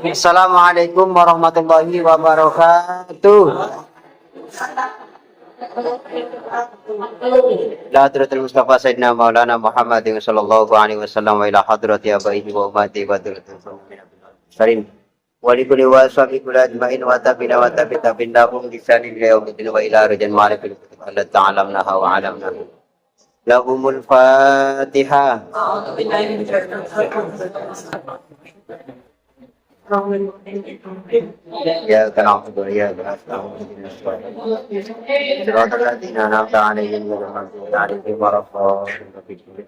Assalamualaikum warahmatullahi wabarakatuh. La hadratul Mustafa Sayyidina Maulana Muhammadin sallallahu alaihi wasallam wa ila hadrati abaihi wa ummati wa salim wa li kulli wa sahbihi kulli ajma'in wa tabina wa tabin lahum bisanin ila yaumiddin wa ila rajan ma'rifil Allah ta'alamnaha wa alamnaha lahumul fatihah. Ya ta'budu ya ta'budu siratal ladzina an'amta 'alaihim ghairil maghdubi 'alaihim waladdallin.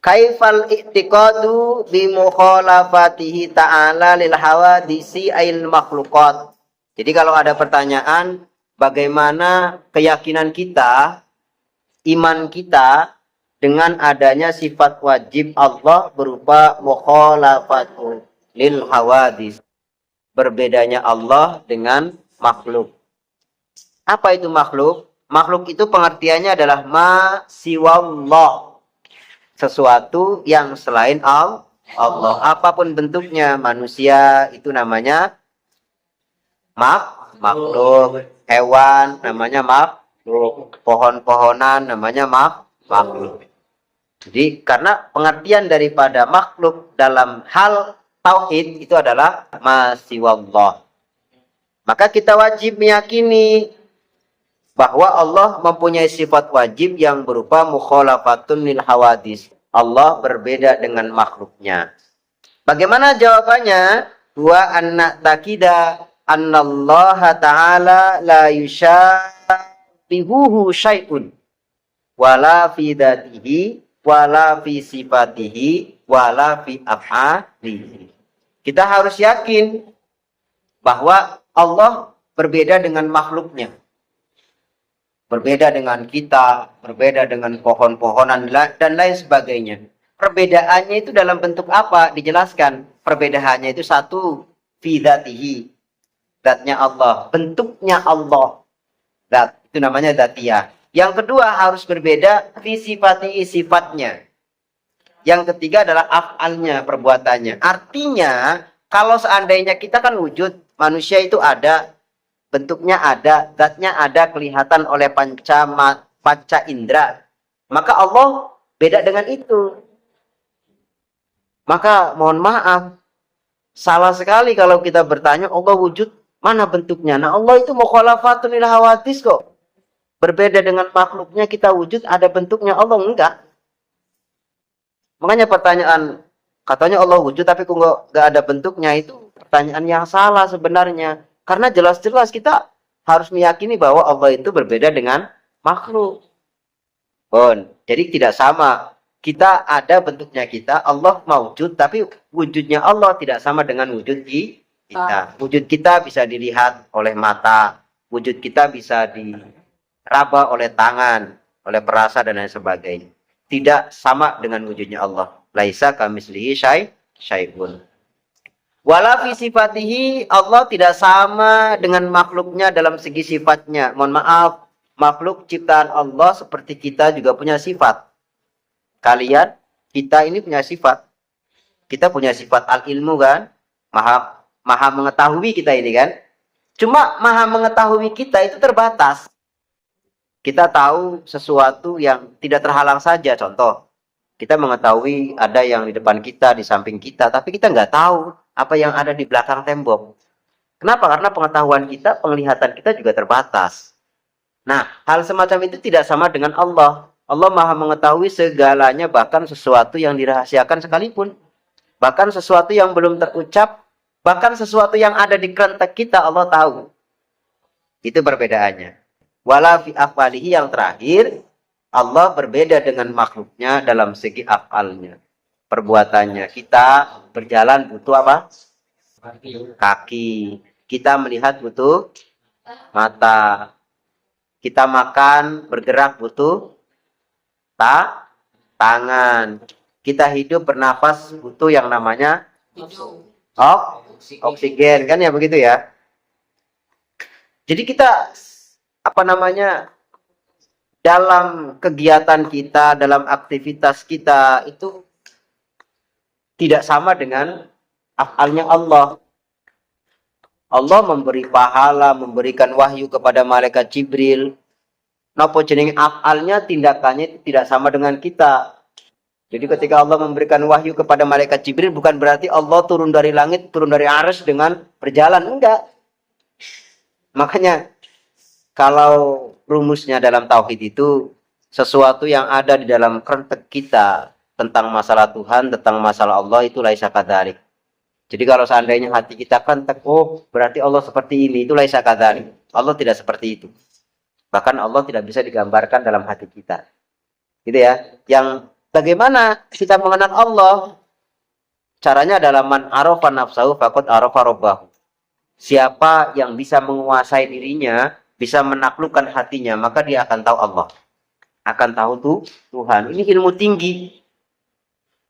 Kaifal i'tiqadu bi mukhalafatihi ta'ala lil hawadisi ail makhluqat. Jadi kalau ada pertanyaan bagaimana keyakinan kita, iman kita dengan adanya sifat wajib Allah berupa mukhalafatu lil hawadis, berbedanya Allah dengan makhluk. Apa itu makhluk? Makhluk itu pengertiannya adalah ma siwallah, sesuatu yang selain Allah. Apapun bentuknya, manusia itu namanya makhluk, hewan namanya makhluk, pohon-pohonan namanya makhluk. Jadi karena pengertian daripada makhluk dalam hal tauhid itu adalah ma siwallah, maka kita wajib meyakini bahwa Allah mempunyai sifat wajib yang berupa mukhalafatun lil hawadis. Allah berbeda dengan makhluknya. Bagaimana jawabannya? Wa anna takida annallaha ta'ala la yushabihuhu syai'un wala fi dzatihi wala fi sifatihi wala fi af'alihi. Kita harus yakin bahwa Allah berbeda dengan makhluknya. Berbeda dengan kita, berbeda dengan pohon-pohonan dan lain sebagainya. Perbedaannya itu dalam bentuk apa? Dijelaskan. Perbedaannya itu satu, fi dzatihi, zatnya Allah, bentuknya Allah. Zat, itu namanya dzatiyah. Yang kedua harus berbeda fi sifatihi, sifatnya. Yang ketiga adalah af'alnya, perbuatannya. Artinya, kalau seandainya kita kan wujud, manusia itu ada, bentuknya ada, zatnya ada, kelihatan oleh panca indera. Maka Allah beda dengan itu. Maka mohon maaf, salah sekali kalau kita bertanya, Allah wujud, mana bentuknya? Nah, Allah itu mukhalafatun lil hawadis kok. Berbeda dengan makhluknya, kita wujud, ada bentuknya, Allah enggak. Makanya pertanyaan, katanya Allah wujud tapi kok nggak ada bentuknya, itu pertanyaan yang salah sebenarnya. Karena jelas-jelas kita harus meyakini bahwa Allah itu berbeda dengan makhluk. Jadi tidak sama. Kita ada bentuknya kita, Allah mawujud, tapi wujudnya Allah tidak sama dengan wujud kita. Wujud kita bisa dilihat oleh mata, wujud kita bisa diraba oleh tangan, oleh perasa dan lain sebagainya. Tidak sama dengan wujudnya Allah. Laisa kamitslihi syai'un. Wala fi sifatihi, Allah tidak sama dengan makhluknya dalam segi sifatnya. Mohon maaf, makhluk ciptaan Allah seperti kita juga punya sifat. Kalian, kita ini punya sifat. Kita punya sifat al-ilmu kan? Maha mengetahui kita ini kan? Cuma maha mengetahui kita itu terbatas. Kita tahu sesuatu yang tidak terhalang saja. Contoh, kita mengetahui ada yang di depan kita, di samping kita, tapi kita nggak tahu apa yang ada di belakang tembok. Kenapa? Karena pengetahuan kita, penglihatan kita juga terbatas. Nah, hal semacam itu tidak sama dengan Allah. Allah maha mengetahui segalanya, bahkan sesuatu yang dirahasiakan sekalipun. Bahkan sesuatu yang belum terucap, bahkan sesuatu yang ada di kerentek kita, Allah tahu. Itu perbedaannya. Wala fi af'alihi, yang terakhir, Allah berbeda dengan makhluknya dalam segi af'alnya, perbuatannya. Kita berjalan butuh apa? Kaki. Kita melihat butuh mata. Kita makan, bergerak butuh tangan. Kita hidup, bernafas butuh yang namanya oksigen, kan ya begitu ya. Jadi kita dalam kegiatan kita, dalam aktivitas kita itu tidak sama dengan af'alnya Allah. Allah memberi pahala, memberikan wahyu kepada malaikat Jibril. Napa jenenge af'alnya, tindakannya itu tidak sama dengan kita. Jadi ketika Allah memberikan wahyu kepada malaikat Jibril, bukan berarti Allah turun dari langit, turun dari arsy dengan berjalan, enggak. Makanya kalau rumusnya dalam tauhid itu, sesuatu yang ada di dalam kerentek kita tentang masalah Tuhan, tentang masalah Allah, itu laisa kadzalik. Jadi kalau seandainya hati kita kerentek, oh berarti Allah seperti ini, itu laisa kadzalik. Allah tidak seperti itu. Bahkan Allah tidak bisa digambarkan dalam hati kita. Gitu ya. Yang bagaimana kita mengenal Allah? Caranya adalah man arafa nafsahu faqad arafa rabbahu. Siapa yang bisa menguasai dirinya, bisa menaklukkan hatinya, maka dia akan tahu Allah. Akan tahu tuh Tuhan. Ini ilmu tinggi.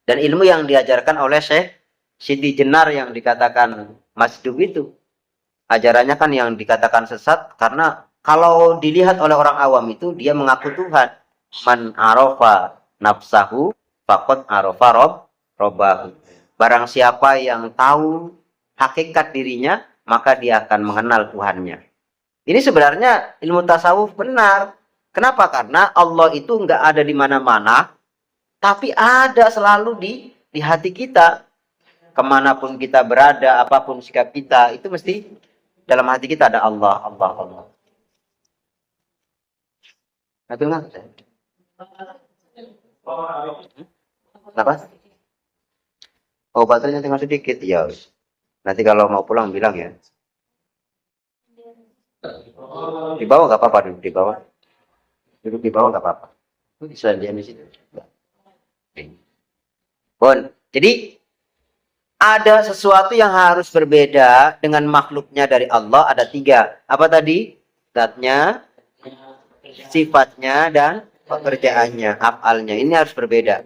Dan ilmu yang diajarkan oleh Syekh Siti Jenar yang dikatakan masdub itu. Ajarannya kan yang dikatakan sesat karena kalau dilihat oleh orang awam itu dia mengaku Tuhan. Man arafa nafsahu faqad arafa rabbahu. Barang siapa yang tahu hakikat dirinya, maka dia akan mengenal Tuhannya. Ini sebenarnya ilmu tasawuf benar. Kenapa? Karena Allah itu enggak ada di mana-mana, tapi ada selalu di hati kita. Kemanapun kita berada, apapun sikap kita, itu mesti dalam hati kita ada Allah, Allah, Allah. Betul nggak? Kenapa? Oh, baterainya tinggal sedikit, ya. Nanti kalau mau pulang bilang ya. Di bawah nggak apa-apa, duduk di bawah. Duduk di bawah nggak apa-apa. Bisa diam di situ. Bon, jadi ada sesuatu yang harus berbeda dengan makhluknya dari Allah. Ada 3. Apa tadi? Zatnya, sifatnya, dan pekerjaannya, af'alnya. Ini harus berbeda.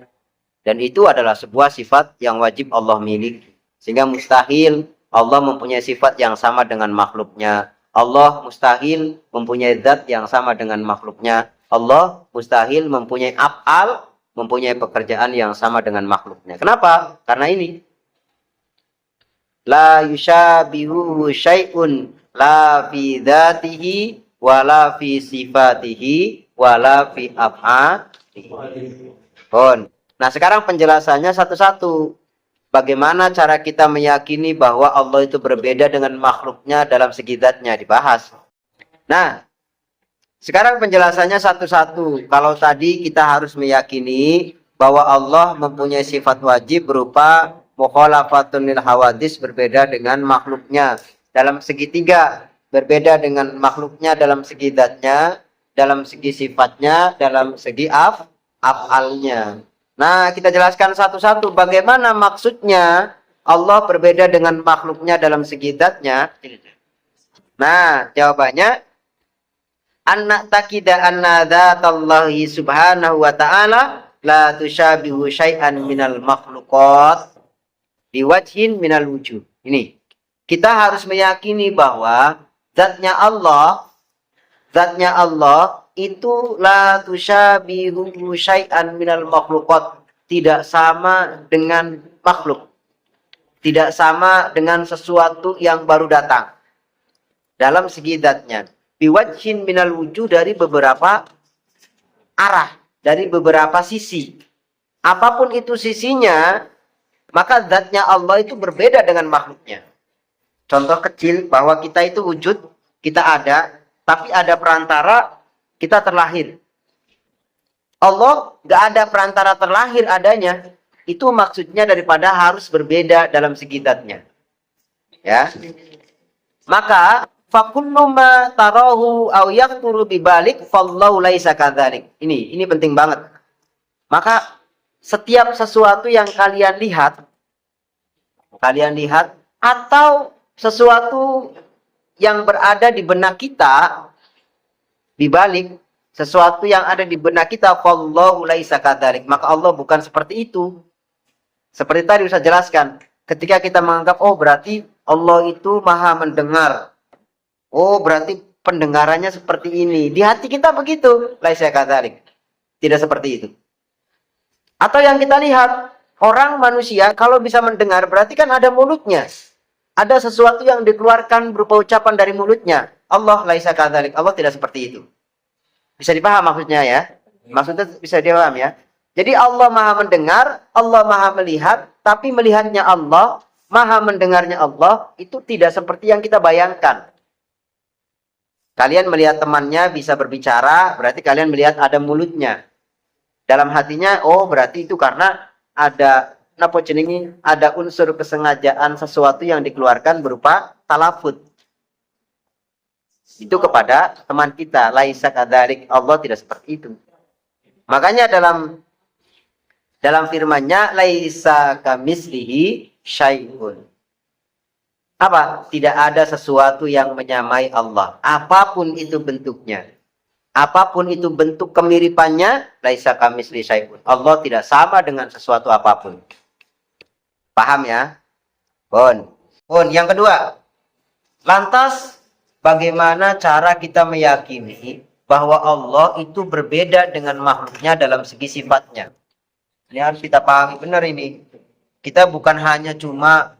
Dan itu adalah sebuah sifat yang wajib Allah miliki. Sehingga mustahil Allah mempunyai sifat yang sama dengan makhluknya. Allah mustahil mempunyai zat yang sama dengan makhluknya. Allah mustahil mempunyai af'al, mempunyai pekerjaan yang sama dengan makhluknya. Kenapa? Karena ini. La yushabihu syai'un la fi dzatihi wala fi sifatihi wala fi af'alihi. Nah, sekarang penjelasannya satu-satu. Bagaimana cara kita meyakini bahwa Allah itu berbeda dengan makhluknya dalam segi zatnya dibahas. Nah, sekarang penjelasannya satu-satu. Kalau tadi kita harus meyakini bahwa Allah mempunyai sifat wajib berupa mukhalafatun lil hawadis, berbeda dengan makhluknya dalam segi 3, berbeda dengan makhluknya dalam segi zatnya, dalam segi sifatnya, dalam segi af'alnya. Nah, kita jelaskan satu-satu bagaimana maksudnya Allah berbeda dengan makhluknya dalam segi zatnya. Nah, jawabannya anna takida anna dzatallahi subhanahu wa ta'ala la tusyabihu syai'an minal makhluqat biwajhin minal wujud. Ini. Kita harus meyakini bahwa zatnya Allah itu la tusyabihu syai'an minal makhluqat, tidak sama dengan makhluk. Tidak sama dengan sesuatu yang baru datang. Dalam segi zatnya. Biwajhin minal wujud, dari beberapa arah, dari beberapa sisi. Apapun itu sisinya, maka zatnya Allah itu berbeda dengan makhluknya. Contoh kecil bahwa kita itu wujud, kita ada, tapi ada perantara, kita terlahir. Allah gak ada perantara terlahir adanya. Itu maksudnya daripada harus berbeda dalam segi zatnya. Ya. Maka fakullu ma tarahu aw yaqturu bibalik fallahu laisa kadzalik. Ini penting banget. Maka setiap sesuatu yang kalian lihat atau sesuatu yang berada di benak kita, dibalik sesuatu yang ada di benak kita, fallahu laisa kadzalik, maka Allah bukan seperti itu. Seperti tadi saya jelaskan, ketika kita menganggap oh berarti Allah itu maha mendengar, oh berarti pendengarannya seperti ini, di hati kita begitu, laisa kadzalik, tidak seperti itu. Atau yang kita lihat, Orang manusia kalau bisa mendengar berarti kan ada mulutnya. Ada sesuatu yang dikeluarkan berupa ucapan dari mulutnya. Allah laisa kadzalik. Allah tidak seperti itu. Bisa dipaham maksudnya ya? Maksudnya bisa dipaham ya? Jadi Allah Maha mendengar, Allah Maha melihat, tapi melihatnya Allah, Maha mendengarnya Allah itu tidak seperti yang kita bayangkan. Kalian melihat temannya bisa berbicara, berarti kalian melihat ada mulutnya. Dalam hatinya, oh berarti itu karena ada napa jenenge, ada unsur kesengajaan sesuatu yang dikeluarkan berupa talafut. Itu kepada teman kita, laisa kadzalik. Allah tidak seperti itu. Makanya dalam firman-Nya laisa kamislihi syai'un. Apa? Tidak ada sesuatu yang menyamai Allah. Apapun itu bentuknya. Apapun itu bentuk kemiripannya, laisa kamislihi syai'un. Allah tidak sama dengan sesuatu apapun. Paham ya? Pun. Yang kedua. Lantas bagaimana cara kita meyakini bahwa Allah itu berbeda dengan makhluknya dalam segi sifatnya? Ini harus kita pahami benar ini. Kita bukan hanya cuma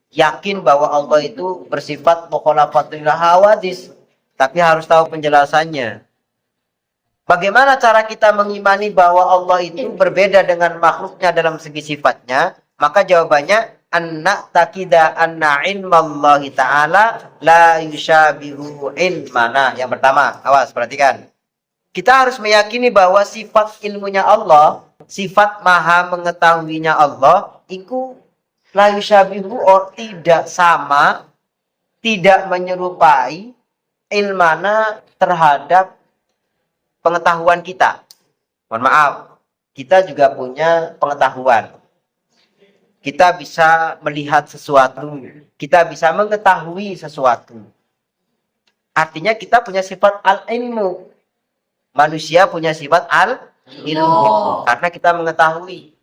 yakin bahwa Allah itu bersifat mukhalafatul hawadis, tapi harus tahu penjelasannya. Bagaimana cara kita mengimani bahwa Allah itu berbeda dengan makhluknya dalam segi sifatnya? Maka jawabannya anna takida anna ilmallahi ta'ala la yushabihu ilmana. Yang pertama, awas perhatikan. Kita harus meyakini bahwa sifat ilmunya Allah, sifat maha mengetahuinya Allah, itu la yushabihu, tidak sama, tidak menyerupai ilmana terhadap pengetahuan kita. Mohon maaf, kita juga punya pengetahuan. Kita bisa melihat sesuatu, kita bisa mengetahui sesuatu. Artinya kita punya sifat al-ilmu. Manusia punya sifat al-ilmu karena kita mengetahui.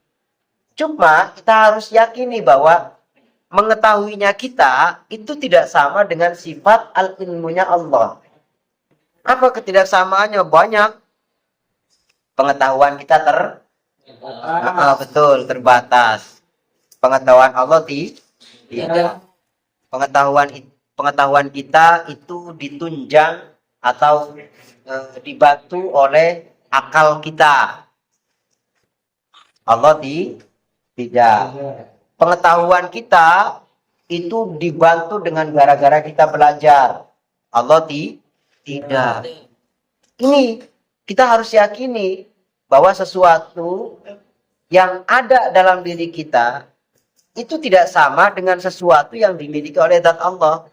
Cuma kita harus yakini bahwa mengetahuinya kita itu tidak sama dengan sifat al-ilmunya Allah. Apa ketidaksamaannya? Banyak. Pengetahuan kita betul terbatas. Pengetahuan Allah tidak. Pengetahuan kita itu ditunjang atau dibantu oleh akal kita. Allah tidak. Pengetahuan kita itu dibantu dengan gara-gara kita belajar. Allah tidak. Ini kita harus yakini bahwa sesuatu yang ada dalam diri kita itu tidak sama dengan sesuatu yang dimiliki oleh zat Allah.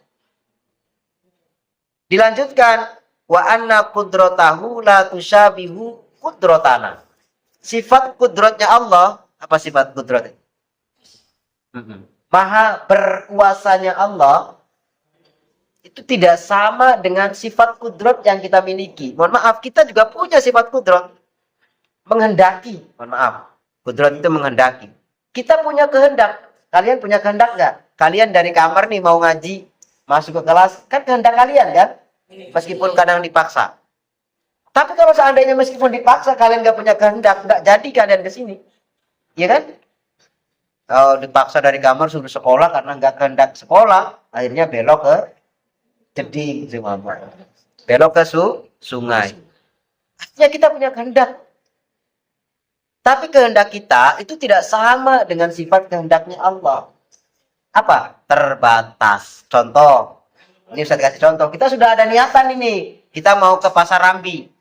Dilanjutkan, wa anna qudratahu la tushabihu qudratana. Sifat kudratnya Allah, apa sifat kudratnya? Maha berkuasanya Allah itu tidak sama dengan sifat kudrat yang kita miliki. Mohon maaf, kita juga punya sifat kudrat. Menghendaki, mohon maaf. Kudrat itu menghendaki. Kita punya kehendak. Kalian punya kehendak nggak? Kalian dari kamar nih mau ngaji, masuk ke kelas, kan kehendak kalian kan? Meskipun kadang dipaksa. Tapi kalau seandainya meskipun dipaksa kalian nggak punya kehendak, nggak jadi kalian ke sini. Iya kan? Kalau dipaksa dari kamar suruh sekolah karena nggak kehendak sekolah, akhirnya belok ke jeding, belok ke sungai. Artinya kita punya kehendak. Tapi kehendak kita itu tidak sama dengan sifat kehendaknya Allah. Apa? Terbatas. Contoh. Ini saya kasih contoh. Kita sudah ada niatan ini. Kita mau ke Pasar Rambi.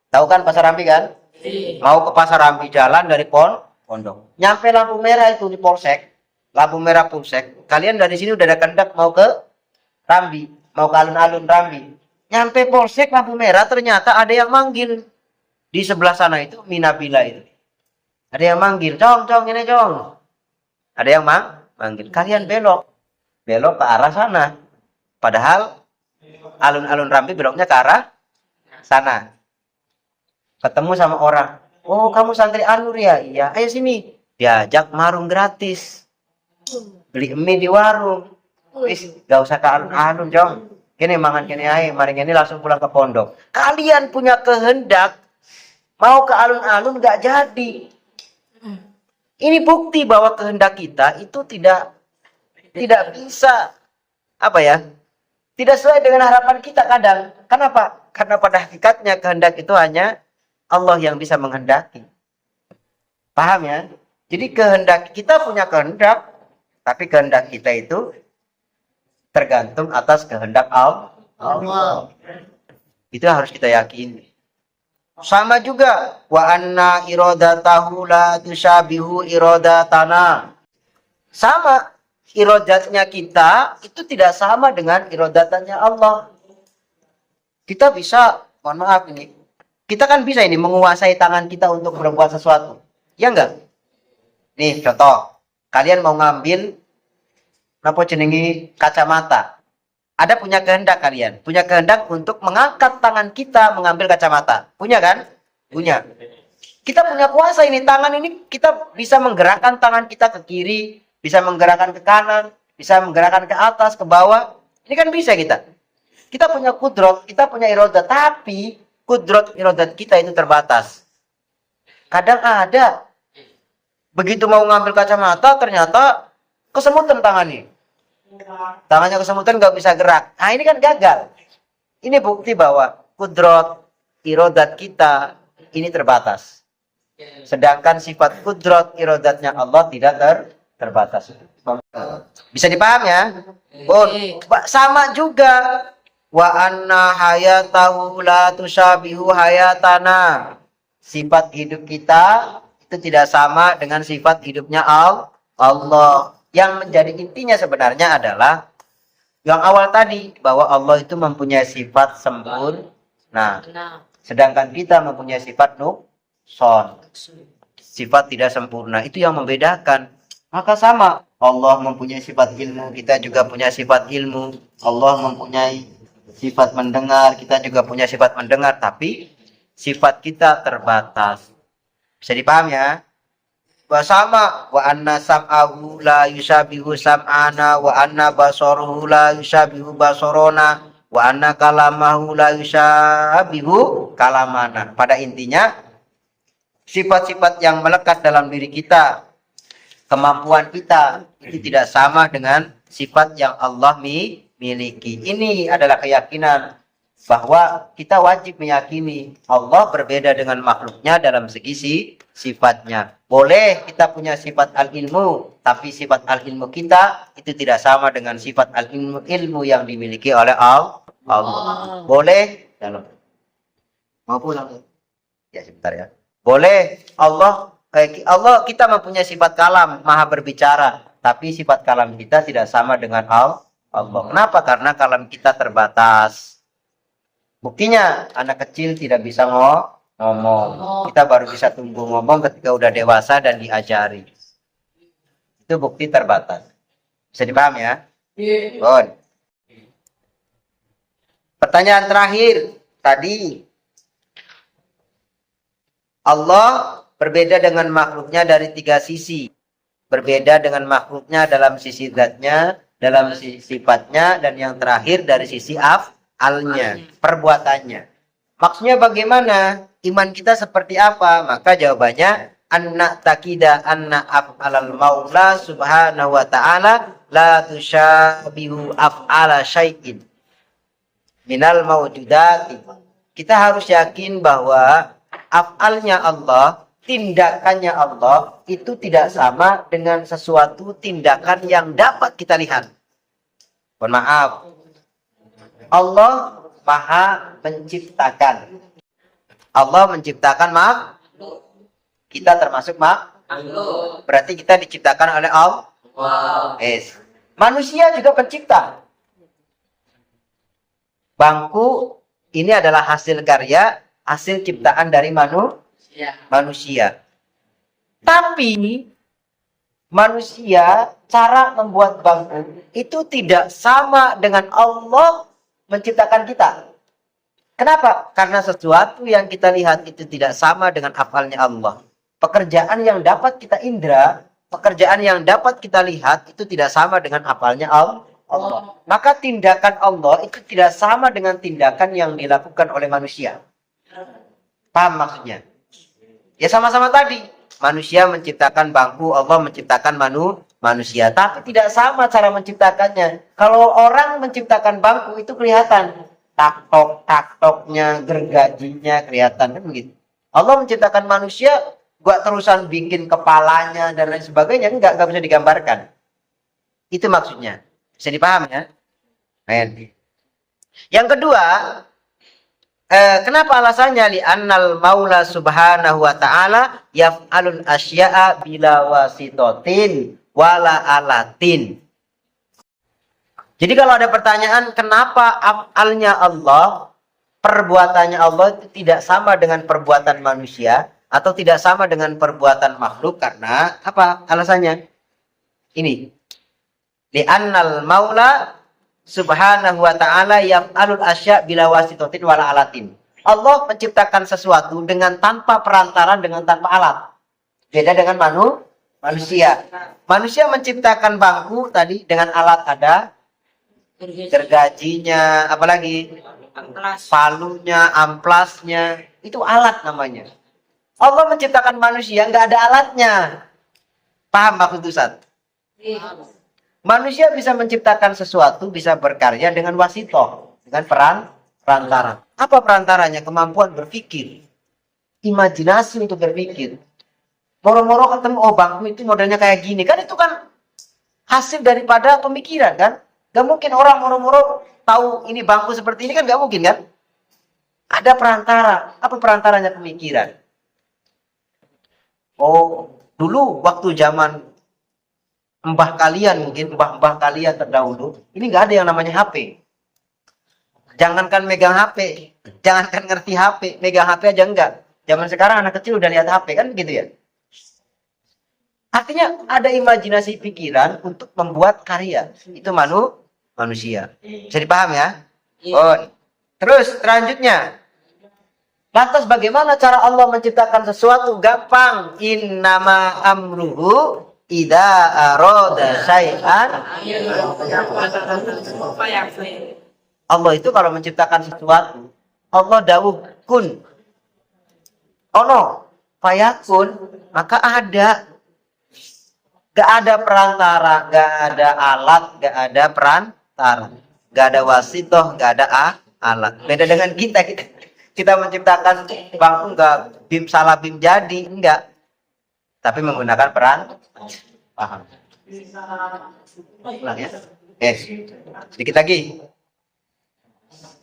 Tahu kan Pasar Rambi kan? Mau ke Pasar Rambi, jalan dari pondok. Nyampe lampu merah itu di Polsek. Lampu merah Polsek. Kalian dari sini udah ada kehendak mau ke Rambi. Mau ke alun-alun Rambi. Nyampe Polsek lampu merah ternyata ada yang manggil. Di sebelah sana itu Minabila itu. Ada yang manggil. Cong, ini cong. Ada yang manggil. Kalian belok. Belok ke arah sana. Padahal alun-alun Rambi beloknya ke arah sana. Ketemu sama orang. Oh, kamu santri Anur ya? Iya. Ayo sini. Diajak marung gratis. Beli mie di warung. Wis, gak usah ke alun-alun, Jong. Kini mangan kini ae, mari kini langsung pulang ke pondok. Kalian punya kehendak mau ke alun-alun gak jadi. Ini bukti bahwa kehendak kita itu tidak bisa apa ya? Tidak sesuai dengan harapan kita kadang. Kenapa? Karena pada hakikatnya kehendak itu hanya Allah yang bisa menghendaki. Paham ya? Jadi kehendak kita punya kehendak, tapi kehendak kita itu tergantung atas kehendak Allah. Itu harus kita yakini. Sama juga wa anna iradatahu la tusyabihu iradatana. Sama, iradatnya kita itu tidak sama dengan iradatannya Allah. Kita bisa, mohon maaf ini, kita kan bisa ini menguasai tangan kita untuk berbuat sesuatu. Ya enggak? Nih contoh, kalian mau ngambil apa jenengi kacamata. Ada punya kehendak kalian, punya kehendak untuk mengangkat tangan kita mengambil kacamata. Punya kan? Punya. Kita punya kuasa ini, tangan ini kita bisa menggerakkan tangan kita ke kiri, bisa menggerakkan ke kanan, bisa menggerakkan ke atas, ke bawah. Ini kan bisa kita. Kita punya kudrat, kita punya irodat, tapi kudrat irodat kita itu terbatas. Kadang ada, begitu mau ngambil kacamata, ternyata kesemutan tangannya. Tangannya kesemutan nggak bisa gerak. Nah ini kan gagal. Ini bukti bahwa kudrat irodat kita ini terbatas. Sedangkan sifat kudrat irodatnya Allah tidak terbatas. Bisa dipaham ya? Oh, sama juga. Wa anna hayatahu la tusyabihu hayatana. Sifat hidup kita itu tidak sama dengan sifat hidupnya Allah. Yang menjadi intinya sebenarnya adalah yang awal tadi, bahwa Allah itu mempunyai sifat sempurna, sedangkan kita mempunyai sifat nuqsan, sifat tidak sempurna. Itu yang membedakan. Maka sama, Allah mempunyai sifat ilmu, kita juga punya sifat ilmu. Allah mempunyai sifat mendengar, kita juga punya sifat mendengar, tapi sifat kita terbatas. Bisa dipaham ya? Sama, wa anna sam'ahu la yushabihu sam'ana, wa anna basaruhu la yushabihu basarona, wa anna kalamahu la yushabihu kalamana. Pada intinya, sifat-sifat yang melekat dalam diri kita, kemampuan kita, itu tidak sama dengan sifat yang Allah miliki. Ini adalah keyakinan bahwa kita wajib meyakini Allah berbeda dengan makhluknya dalam segi sifatnya. Boleh kita punya sifat al-ilmu, tapi sifat al-ilmu kita itu tidak sama dengan sifat al-ilmu yang dimiliki oleh Allah. Boleh, mau pulang ya sebentar ya. Boleh Allah kita mempunyai sifat kalam, maha berbicara, tapi sifat kalam kita tidak sama dengan Allah. Kenapa? Karena kalam kita terbatas. Buktinya anak kecil tidak bisa ngomong. Kita baru bisa tumbuh ngomong ketika udah dewasa dan diajari. Itu bukti terbatas. Bisa dipaham ya? Bon. Pertanyaan terakhir tadi, Allah berbeda dengan makhluknya dari 3 sisi. Berbeda dengan makhluknya dalam sisi zatnya, dalam sisi sifatnya, dan yang terakhir dari sisi af'alnya, perbuatannya. Maksudnya bagaimana? Iman kita seperti apa? Maka jawabannya, anna takida anna af'alal maula subhanahu wa ta'ala la tusyabihu af'ala syai'in minal mawjudati. Kita harus yakin bahwa af'alnya Allah, tindakannya Allah itu tidak sama dengan sesuatu tindakan yang dapat kita lihat. Mohon maaf, Allah maha menciptakan. Allah menciptakan makhluk. Kita termasuk makhluk. Berarti kita diciptakan oleh Allah. Yes. Manusia juga pencipta. Bangku ini adalah hasil karya, hasil ciptaan dari manusia. Tapi manusia, cara membuat bangku itu tidak sama dengan Allah menciptakan kita. Kenapa? Karena sesuatu yang kita lihat itu tidak sama dengan afalnya Allah. Pekerjaan yang dapat kita indra, pekerjaan yang dapat kita lihat itu tidak sama dengan afalnya Allah. Maka tindakan Allah itu tidak sama dengan tindakan yang dilakukan oleh manusia. Paham maksudnya? Ya sama-sama tadi. manusia menciptakan bangku, Allah menciptakan manusia. Tapi tidak sama cara menciptakannya. Kalau orang menciptakan bangku itu kelihatan tak-toknya, gergajinya kelihatan kan begitu. Allah menciptakan manusia, gua terusan bikin kepalanya dan lain sebagainya, enggak bisa digambarkan. Itu maksudnya. Bisa dipahami ya? Yang kedua, kenapa alasannya? Li'annal maula subhanahu wa ta'ala yaf'alul asya'a bila wasitotin wala alatin. Jadi kalau ada pertanyaan kenapa af'alnya Allah, perbuatannya Allah itu tidak sama dengan perbuatan manusia atau tidak sama dengan perbuatan makhluk, karena apa alasannya? Ini. Li'annal maula subhanahu wa ta'ala yaf'alul asya' bila wasitotin wala alatin. Allah menciptakan sesuatu dengan tanpa perantara, dengan tanpa alat. Beda dengan manusia. Manusia menciptakan bangku tadi dengan alat, ada gergajinya, apalagi palunya, amplasnya, itu alat namanya. Allah menciptakan manusia nggak ada alatnya. Paham maksud Ustaz? Manusia bisa menciptakan sesuatu, bisa berkarya dengan wasitoh, dengan perantara. Apa perantaranya? Kemampuan berpikir, imajinasi untuk berpikir. Moro-moro ketemu, oh bangku itu modelnya kayak gini, kan itu kan hasil daripada pemikiran kan? Gak mungkin orang moro-moro tahu ini bangku seperti ini kan, gak mungkin kan? Ada perantara. Apa perantaranya? Pemikiran. Oh, dulu waktu zaman mbah kalian, mungkin mbah kalian terdahulu, ini nggak ada yang namanya HP. Jangankan megang HP, jangankan ngerti HP, megang HP aja enggak. Zaman sekarang anak kecil udah lihat HP kan gitu ya. Artinya ada imajinasi pikiran untuk membuat karya. Itu manusia. Bisa dipaham ya? Oh. Terus selanjutnya. Lantas bagaimana cara Allah menciptakan sesuatu? Gampang. Innama amruhu idza arada syai'an. Allah itu kalau menciptakan sesuatu, Allah dawuh kun. Ono, fayakun, maka ada. Gak ada perantara, gak ada alat, gak ada perantara, gak ada wasitoh, gak ada alat. Beda dengan kita menciptakan bangku enggak salah bim jadi, enggak. Tapi menggunakan peran. Paham? Ulang ya. Sedikit lagi.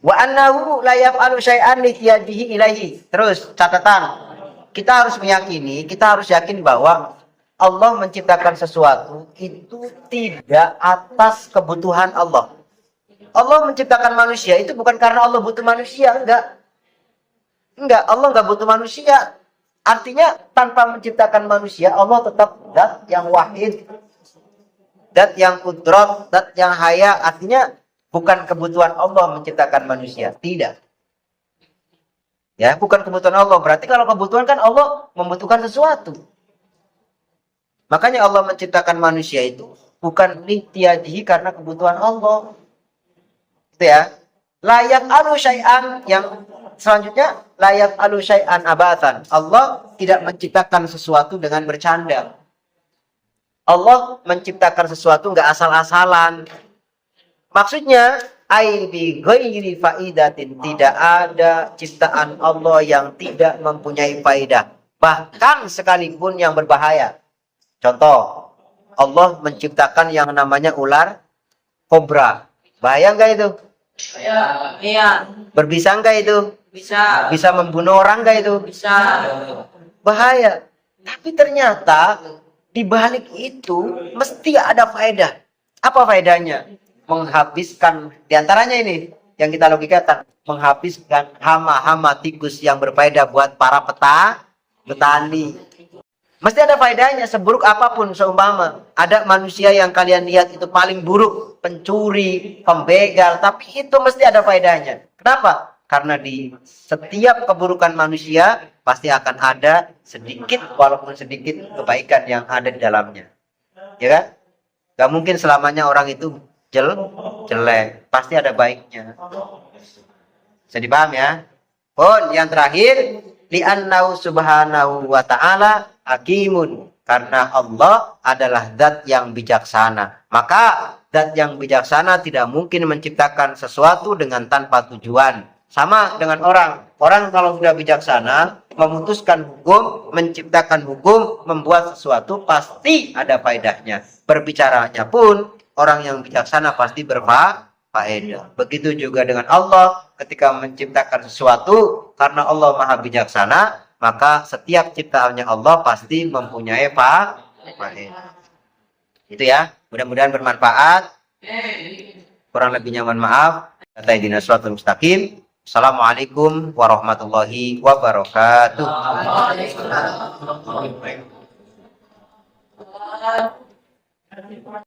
Wa annahu la yaf'alu syai'an li yadihi ilaihi. Terus catatan. Kita harus meyakini, kita harus yakin bahwa Allah menciptakan sesuatu itu tidak atas kebutuhan Allah. Allah menciptakan manusia itu bukan karena Allah butuh manusia, enggak. Enggak, Allah enggak butuh manusia. Artinya tanpa menciptakan manusia, Allah tetap zat yang wahid, zat yang kudrat, zat yang haya. Artinya bukan kebutuhan Allah menciptakan manusia, tidak. Ya, bukan kebutuhan Allah. Berarti kalau kebutuhan kan Allah membutuhkan sesuatu. Makanya Allah menciptakan manusia itu bukan litiadihi karena kebutuhan Allah. Itu ya. Layak alu syai'an, yang selanjutnya layak alu syai'an abatan. Allah tidak menciptakan sesuatu dengan bercanda. Allah menciptakan sesuatu nggak asal-asalan. Maksudnya ai bi ghairi faidatin, tidak ada ciptaan Allah yang tidak mempunyai faidah, bahkan sekalipun yang berbahaya. Contoh, Allah menciptakan yang namanya ular kobra. Bahaya enggak itu? Iya. Berbisa enggak itu? Bisa. Bisa membunuh orang enggak itu? Bisa. Bahaya. Tapi ternyata di balik itu mesti ada faedah. Apa faedahnya? Menghabiskan, diantaranya ini yang kita logikakan, menghabiskan hama-hama tikus yang berfaedah buat para petani. Mesti ada faedahnya. Seburuk apapun, seumpama ada manusia yang kalian lihat itu paling buruk, pencuri, pembegal, tapi itu mesti ada faedahnya. Kenapa? Karena di setiap keburukan manusia pasti akan ada sedikit, walaupun sedikit, kebaikan yang ada di dalamnya. Ya kan? Gak mungkin selamanya orang itu jelek, pasti ada baiknya. Bisa dipaham ya? Pun yang terakhir, li'annahu subhanahu wa ta'ala hakimun. Karena Allah adalah zat yang bijaksana. Maka zat yang bijaksana tidak mungkin menciptakan sesuatu dengan tanpa tujuan. Sama dengan orang. Orang kalau sudah bijaksana, memutuskan hukum, menciptakan hukum, membuat sesuatu, pasti ada faedahnya. Berbicaranya pun, orang yang bijaksana pasti berfaedah. Begitu juga dengan Allah, ketika menciptakan sesuatu, karena Allah maha bijaksana, maka setiap ciptaannya Allah pasti mempunyai faedah. Itu ya, mudah-mudahan bermanfaat. Kurang lebihnya mohon maaf. Kata Ihdinas Shiratal Mustaqim. Assalamualaikum warahmatullahi wabarakatuh. Waalaikumsalam.